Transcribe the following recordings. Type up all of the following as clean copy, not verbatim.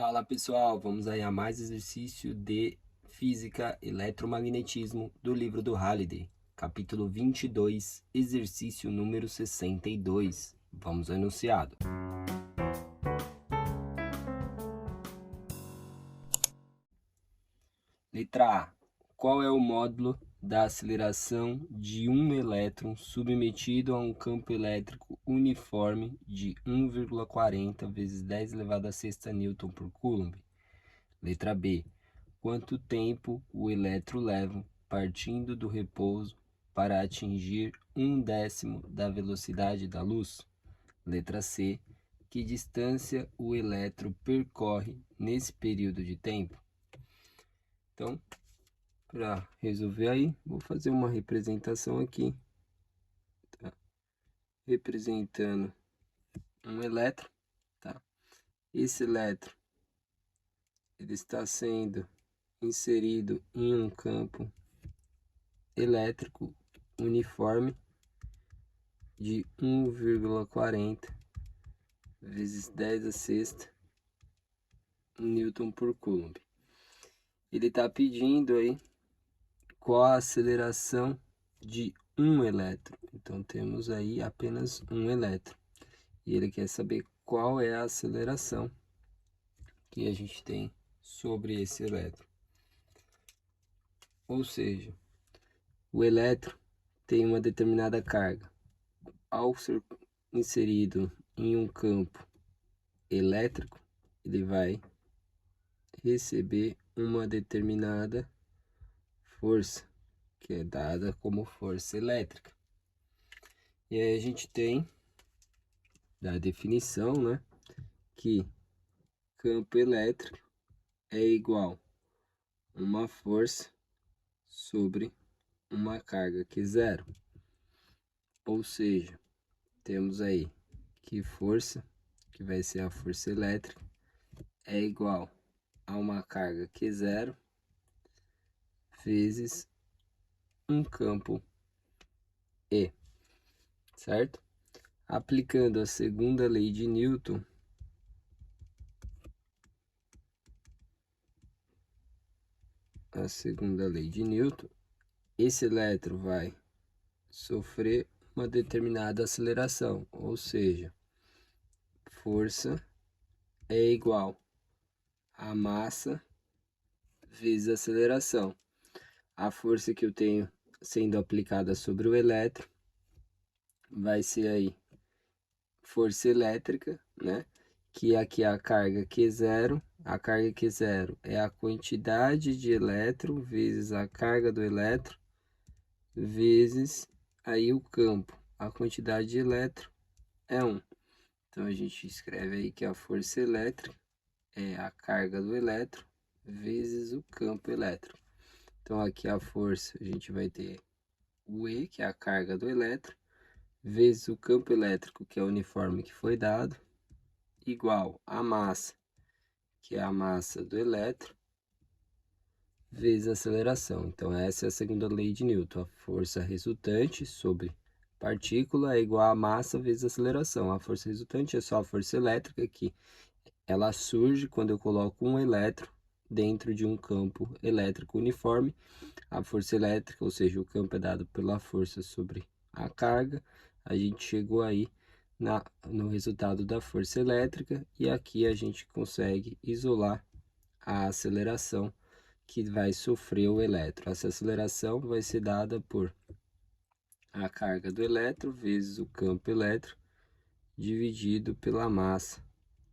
Fala pessoal, vamos aí a mais exercício de Física Eletromagnetismo do livro do Halliday, capítulo 22, exercício número 62. Vamos ao enunciado. Letra A. Qual é o módulo da aceleração de um elétron submetido a um campo elétrico uniforme de 1,40 vezes 10 elevado a sexta Newton por Coulomb? Letra B. Quanto tempo o elétron leva partindo do repouso para atingir 1/10 da velocidade da luz? Letra C. Que distância o elétron percorre nesse período de tempo? Então, para resolver aí, vou fazer uma representação aqui, tá? Representando um elétron, tá? Esse elétron ele está sendo inserido em um campo elétrico uniforme de 1,40 vezes 10 a sexta Newton por Coulomb. Ele está pedindo aí qual a aceleração de um elétron. Então temos aí apenas um elétron. E ele quer saber qual é a aceleração que a gente tem sobre esse elétron. Ou seja, o elétron tem uma determinada carga. Ao ser inserido em um campo elétrico, ele vai receber uma determinada força, que é dada como força elétrica. E aí a gente tem da definição, né, que campo elétrico é igual a uma força sobre uma carga que é zero. Ou seja, temos aí que força, que vai ser a força elétrica, é igual a uma carga que é zero vezes um campo E, certo? Aplicando a segunda lei de Newton, esse elétron vai sofrer uma determinada aceleração, ou seja, força é igual a massa vezes aceleração. A força que eu tenho sendo aplicada sobre o elétron vai ser aí força elétrica, né? Que aqui é a carga Q0. A carga Q0 é a quantidade de elétron vezes a carga do elétron vezes aí o campo. A quantidade de elétron é 1. Então a gente escreve aí que a força elétrica é a carga do elétron vezes o campo elétrico. Então aqui a força a gente vai ter o E, que é a carga do elétron, vezes o campo elétrico, que é o uniforme que foi dado, igual a massa, que é a massa do elétron, vezes a aceleração. Então essa é a segunda lei de Newton. A força resultante sobre partícula é igual a massa vezes a aceleração. A força resultante é só a força elétrica, que ela surge quando eu coloco um elétron dentro de um campo elétrico uniforme. A força elétrica, ou seja, o campo é dado pela força sobre a carga. A gente chegou aí no resultado da força elétrica, e aqui a gente consegue isolar a aceleração que vai sofrer o elétron. Essa aceleração vai ser dada por a carga do elétron vezes o campo elétrico dividido pela massa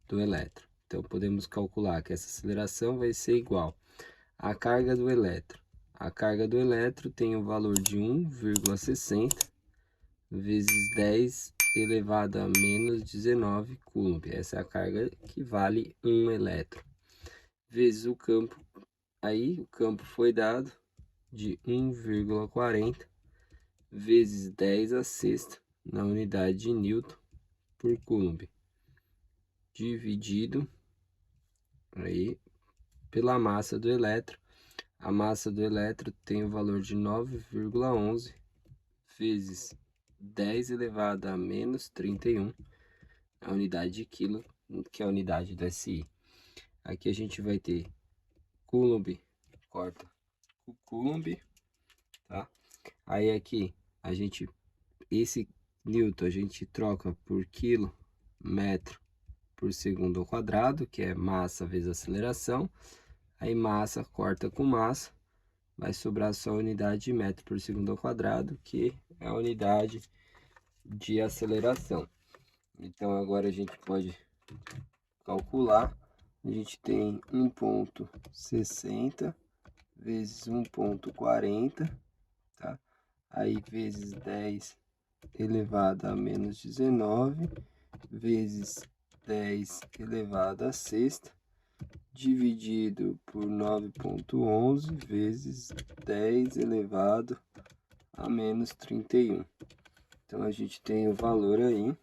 do elétron. Então podemos calcular que essa aceleração vai ser igual à carga do elétron. A carga do elétron tem o valor de 1,60 vezes 10 elevado a menos 19 Coulomb. Essa é a carga que vale 1 elétron. Vezes o campo. Aí o campo foi dado de 1,40 vezes 10 a sexta na unidade de Newton por Coulomb, dividido aí pela massa do elétron. A massa do elétron tem o valor de 9,11 vezes 10 elevado a menos 31, a unidade de quilo, que é a unidade do SI. Aqui a gente vai ter Coulomb, corta o Coulomb, tá? Aí aqui esse Newton a gente troca por quilo, metro por segundo ao quadrado, que é massa vezes aceleração. Aí massa corta com massa, vai sobrar só a unidade de metro por segundo ao quadrado, que é a unidade de aceleração. Então agora a gente pode calcular. A gente tem 1,60 vezes 1,40, tá? Aí vezes 10 elevado a menos 19 vezes 10 elevado a sexta, dividido por 9,11 vezes 10 elevado a menos 31. Então a gente tem o valor aí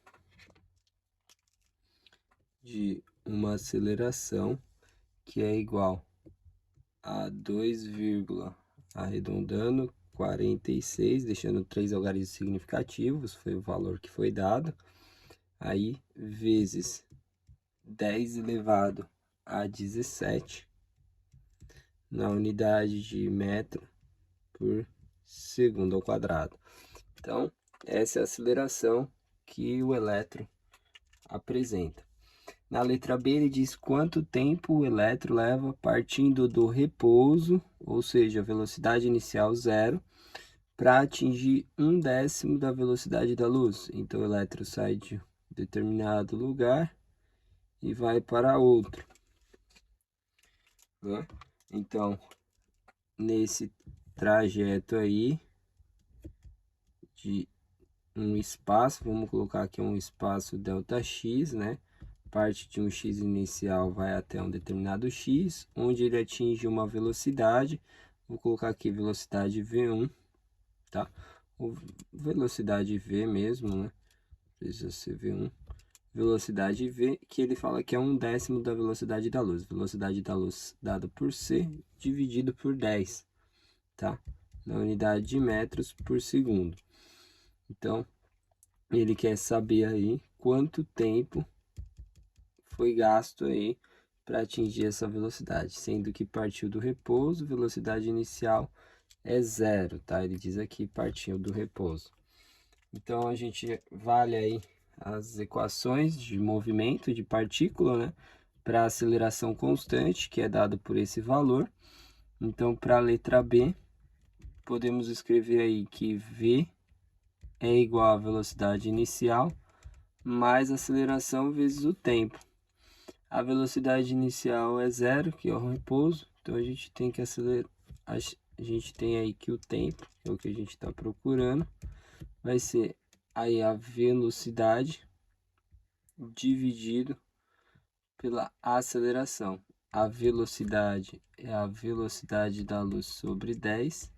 de uma aceleração que é igual a 2, arredondando 46, deixando 3 algarismos significativos, foi o valor que foi dado. Aí vezes 10 elevado a 17 na unidade de metro por segundo ao quadrado. Então, essa é a aceleração que o elétron apresenta. Na letra B, ele diz quanto tempo o elétron leva partindo do repouso, ou seja, velocidade inicial zero, para atingir 1/10 da velocidade da luz. Então, o elétron sai de determinado lugar e vai para outro, né? Então, nesse trajeto aí de um espaço, vamos colocar aqui um espaço Δx, né? Parte de um x inicial vai até um determinado x, onde ele atinge uma velocidade, vou colocar aqui velocidade v1, tá? Ou velocidade v mesmo, né? Precisa ser v1. Velocidade v, que ele fala que é 1/10 da velocidade da luz. Velocidade da luz dada por c, dividido por 10, tá? Na unidade de metros por segundo. Então, ele quer saber aí quanto tempo foi gasto aí para atingir essa velocidade, sendo que partiu do repouso, velocidade inicial é zero, tá? Ele diz aqui partiu do repouso. Então a gente vale aí as equações de movimento de partícula, né? Para aceleração constante, que é dado por esse valor. Então, para a letra B, podemos escrever aí que V é igual à velocidade inicial mais aceleração vezes o tempo. A velocidade inicial é zero, que é o repouso, então a gente tem que acelerar. A gente tem aí que o tempo, que é o que a gente está procurando, vai ser aí a velocidade dividido pela aceleração. A velocidade é a velocidade da luz sobre 10,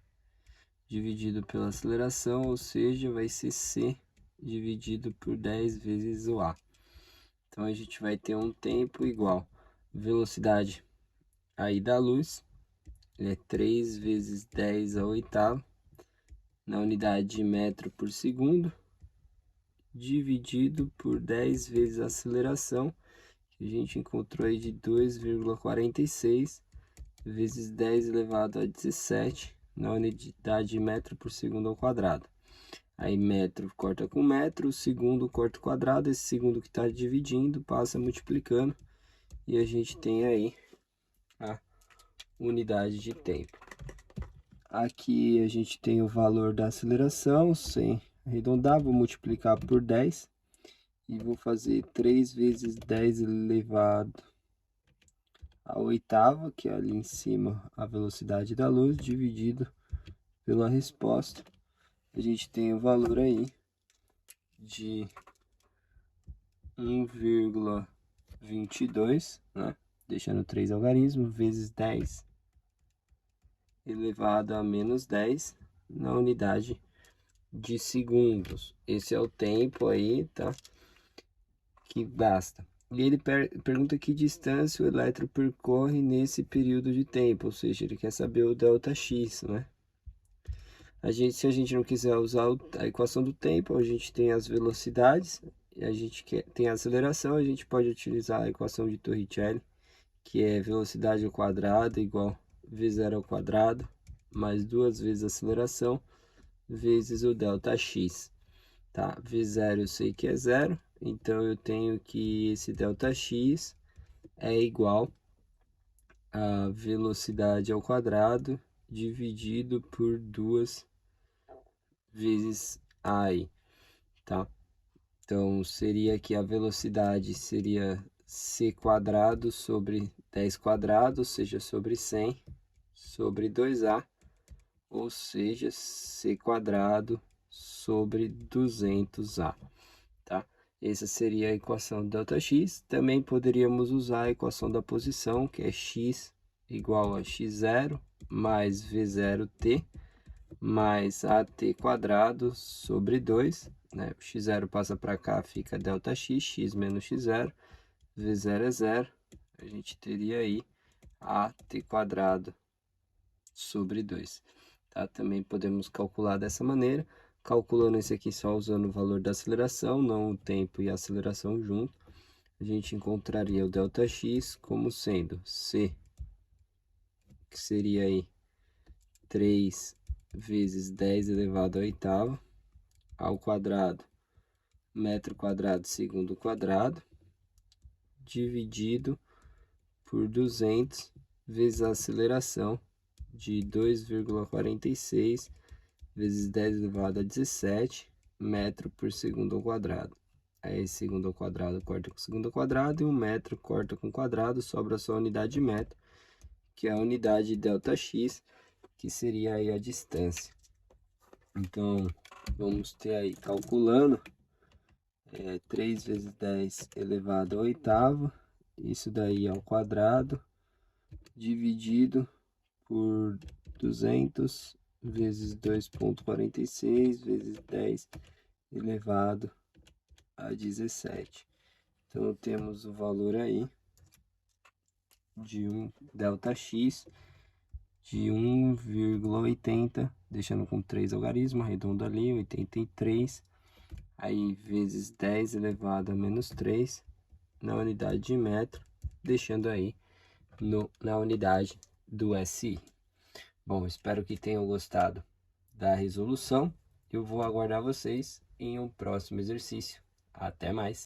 dividido pela aceleração, ou seja, vai ser c dividido por 10 vezes o a. Então a gente vai ter um tempo igual velocidade aí da luz, é 3 vezes 10 ao oitavo, na unidade de metro por segundo, dividido por 10 vezes a aceleração, que a gente encontrou aí de 2,46 vezes 10 elevado a 17, na unidade de metro por segundo ao quadrado. Aí metro corta com metro, o segundo corta o quadrado, esse segundo que está dividindo passa multiplicando, e a gente tem aí a unidade de tempo. Aqui a gente tem o valor da aceleração, sem arredondar, vou multiplicar por 10 e vou fazer 3 vezes 10 elevado a oitava, que é ali em cima a velocidade da luz, dividido pela resposta. A gente tem o valor aí de 1,22, né? Deixando 3 algarismos, vezes 10 elevado a menos 10 na unidade de segundos. Esse é o tempo aí, tá? Que gasta. E ele pergunta que distância o elétron percorre nesse período de tempo, ou seja, ele quer saber o Δx, né? Se a gente não quiser usar a equação do tempo, a gente tem as velocidades, e a gente tem a aceleração, a gente pode utilizar a equação de Torricelli, que é velocidade ao quadrado igual v0 ao quadrado, mais 2 vezes a aceleração, vezes o ΔX, tá? V0 eu sei que é 0, então eu tenho que esse ΔX é igual a velocidade ao quadrado dividido por 2 vezes AI, tá? Então, seria que a velocidade seria c quadrado sobre 10 quadrado, ou seja, sobre 100, sobre 2a, ou seja, c quadrado sobre 200a, tá? Essa seria a equação do ΔX. Também poderíamos usar a equação da posição, que é x igual a x0 mais v0t mais at quadrado sobre 2, né? O x0 passa para cá, fica ΔX, x menos x0, v0 é 0, a gente teria aí at quadrado sobre 2, tá? Também podemos calcular dessa maneira, calculando esse aqui só usando o valor da aceleração, não o tempo e a aceleração junto, a gente encontraria o ΔX como sendo c, que seria aí 3 vezes 10 elevado à oitava, ao quadrado, metro quadrado segundo quadrado, dividido por 200 vezes a aceleração de 2,46 vezes 10 elevado a 17 metro por segundo ao quadrado. Aí segundo ao quadrado corta com segundo ao quadrado e o metro corta com quadrado, sobra só a unidade de metro, que é a unidade ΔX, que seria aí a distância. Então, vamos ter aí, calculando, 3 vezes 10 elevado à oitava, isso daí ao quadrado, dividido por 200 vezes 2,46 vezes 10 elevado a 17. Então, temos o valor aí de um ΔX de 1,80, deixando com 3 algarismos, arredondo ali, 83, aí vezes 10 elevado a menos 3 na unidade de metro, deixando aí na unidade do SI. Bom, espero que tenham gostado da resolução. Eu vou aguardar vocês em um próximo exercício. Até mais!